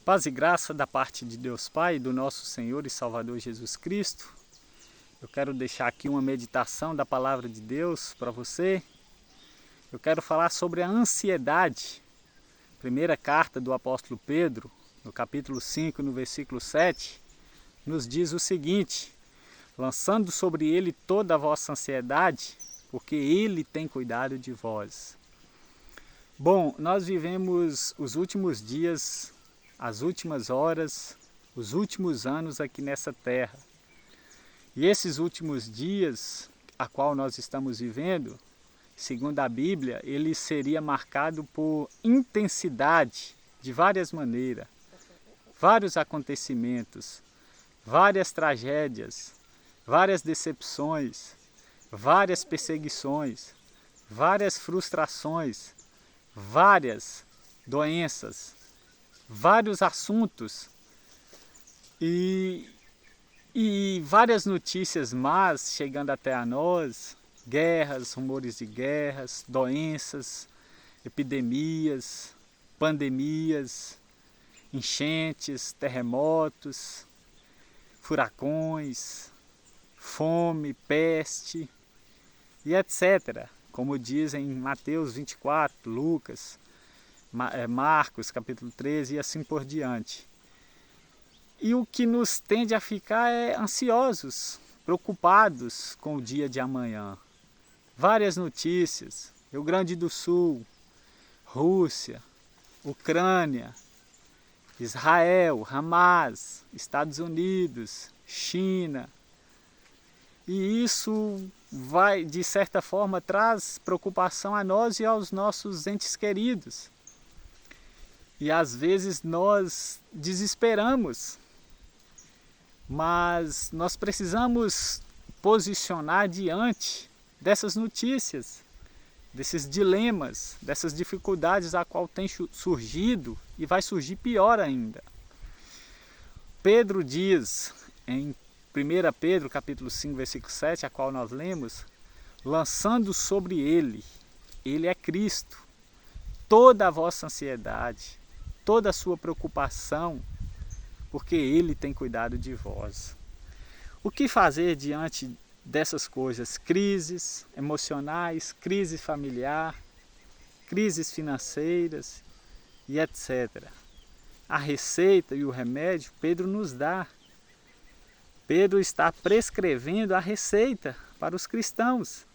Paz e graça da parte de Deus Pai, do nosso Senhor e Salvador Jesus Cristo. Eu quero deixar aqui uma meditação da Palavra de Deus para você. Eu quero falar sobre a ansiedade. Primeira carta do apóstolo Pedro, no capítulo 5, no versículo 7, nos diz o seguinte: lançando sobre ele toda a vossa ansiedade, porque ele tem cuidado de vós. Bom, nós vivemos os últimos dias, as últimas horas, os últimos anos aqui nessa terra. E esses últimos dias, a qual nós estamos vivendo, segundo a Bíblia, ele seria marcado por intensidade de várias maneiras, vários acontecimentos, várias tragédias, várias decepções, várias perseguições, várias frustrações, várias doenças, vários assuntos e várias notícias más chegando até a nós, guerras, rumores de guerras, doenças, epidemias, pandemias, enchentes, terremotos, furacões, fome, peste e etc. Como dizem em Mateus 24, Lucas, Marcos capítulo 13 e assim por diante. E o que nos tende a ficar é ansiosos, preocupados com o dia de amanhã. Várias notícias: Rio Grande do Sul, Rússia, Ucrânia, Israel, Hamas, Estados Unidos, China. E isso vai, de certa forma, traz preocupação a nós e aos nossos entes queridos. E às vezes nós desesperamos, mas nós precisamos posicionar diante dessas notícias, desses dilemas, dessas dificuldades a qual tem surgido e vai surgir pior ainda. Pedro diz em 1 Pedro capítulo 5, versículo 7, a qual nós lemos, lançando sobre ele é Cristo, toda a vossa ansiedade, toda a sua preocupação, porque ele tem cuidado de vós. O que fazer diante dessas coisas? Crises emocionais, crise familiar, crises financeiras e etc. A receita e o remédio Pedro nos dá. Pedro está prescrevendo a receita para os cristãos.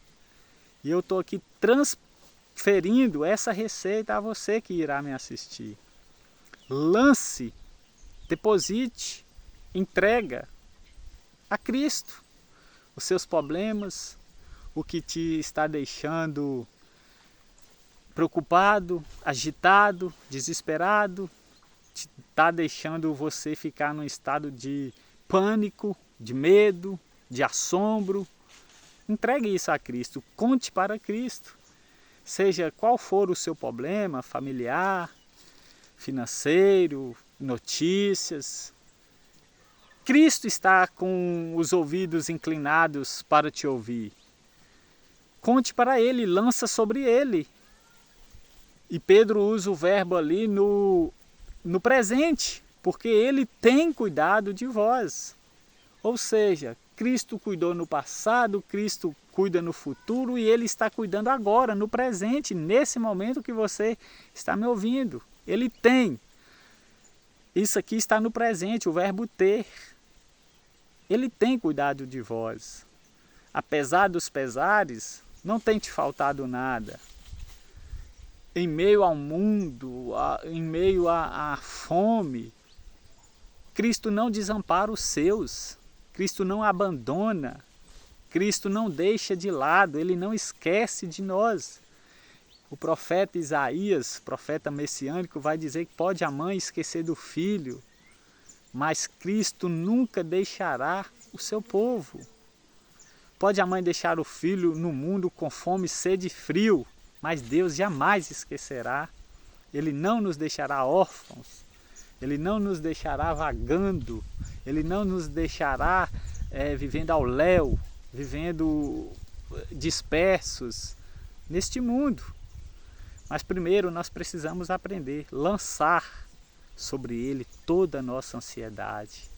E eu estou aqui transferindo essa receita a você que irá me assistir. Lance, deposite, entrega a Cristo os seus problemas, o que te está deixando preocupado, agitado, desesperado, está deixando você ficar num estado de pânico, de medo, de assombro. Entregue isso a Cristo, conte para Cristo. Seja qual for o seu problema, familiar, financeiro, notícias, Cristo está com os ouvidos inclinados para te ouvir. Conte para Ele, lança sobre Ele. E Pedro usa o verbo ali no presente, porque Ele tem cuidado de vós. Ou seja, Cristo cuidou no passado, Cristo cuida no futuro e Ele está cuidando agora, no presente, nesse momento que você está me ouvindo. Ele tem. Isso aqui está no presente, o verbo ter. Ele tem cuidado de vós. Apesar dos pesares, não tem te faltado nada. Em meio ao mundo, em meio à fome, Cristo não desampara os seus. Cristo não abandona. Cristo não deixa de lado. Ele não esquece de nós. O profeta Isaías, profeta messiânico, vai dizer que pode a mãe esquecer do filho, mas Cristo nunca deixará o seu povo. Pode a mãe deixar o filho no mundo com fome, sede e frio, mas Deus jamais esquecerá. Ele não nos deixará órfãos, Ele não nos deixará vagando, Ele não nos deixará vivendo ao léu, vivendo dispersos neste mundo. Mas primeiro nós precisamos aprender, lançar sobre ele toda a nossa ansiedade.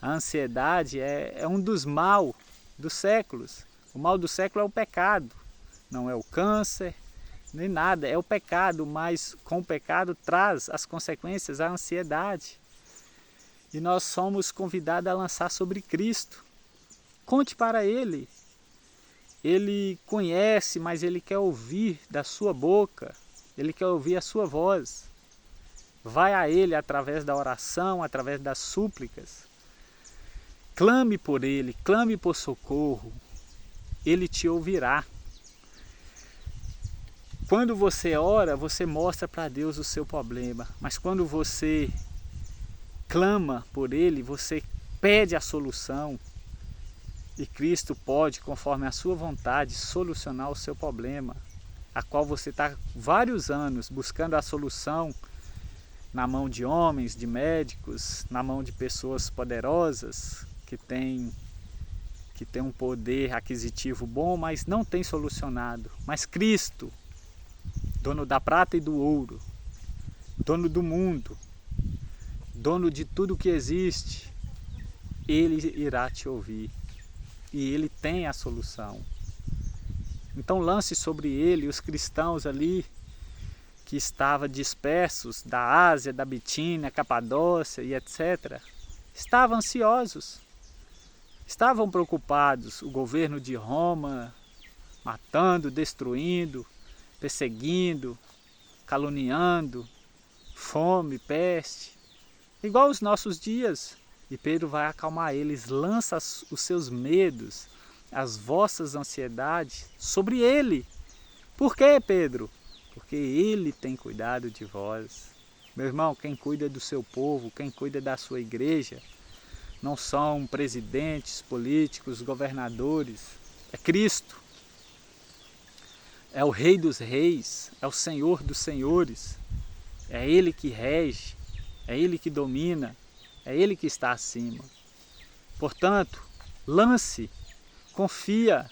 A ansiedade é um dos mal dos séculos. O mal do século é o pecado, não é o câncer, nem nada, é o pecado, mas com o pecado traz as consequências a ansiedade. E nós somos convidados a lançar sobre Cristo. Conte para Ele. Ele conhece, mas Ele quer ouvir da sua boca, Ele quer ouvir a sua voz. Vai a Ele através da oração, através das súplicas. Clame por Ele, clame por socorro. Ele te ouvirá. Quando você ora, você mostra para Deus o seu problema. Mas quando você clama por Ele, você pede a solução. E Cristo pode, conforme a sua vontade, solucionar o seu problema, a qual você está vários anos buscando a solução na mão de homens, de médicos, na mão de pessoas poderosas que têm um poder aquisitivo bom, mas não tem solucionado. Mas Cristo, dono da prata e do ouro, dono do mundo, dono de tudo que existe, Ele irá te ouvir. E Ele tem a solução. Então lance sobre Ele os cristãos ali que estavam dispersos da Ásia, da Bitínia, Capadócia e etc. Estavam ansiosos, estavam preocupados. O governo de Roma matando, destruindo, perseguindo, caluniando, fome, peste, igual os nossos dias. E Pedro vai acalmar eles, lança os seus medos, as vossas ansiedades sobre Ele. Por quê, Pedro? Porque Ele tem cuidado de vós. Meu irmão, quem cuida do seu povo, quem cuida da sua igreja, não são presidentes, políticos, governadores, é Cristo. É o Rei dos Reis, é o Senhor dos Senhores. É Ele que rege, é Ele que domina. É Ele que está acima. Portanto, lance, confia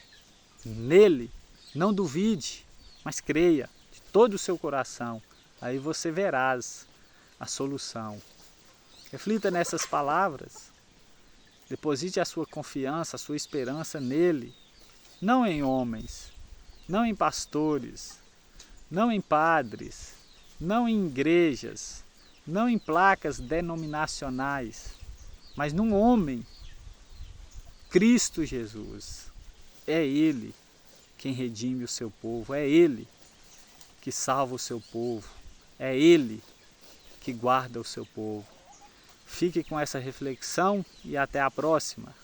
nele, não duvide, mas creia de todo o seu coração. Aí você verás a solução. Reflita nessas palavras, deposite a sua confiança, a sua esperança nele, não em homens, não em pastores, não em padres, não em igrejas, não em placas denominacionais, mas num homem, Cristo Jesus. É Ele quem redime o seu povo, é Ele que salva o seu povo, é Ele que guarda o seu povo. Fique com essa reflexão e até a próxima.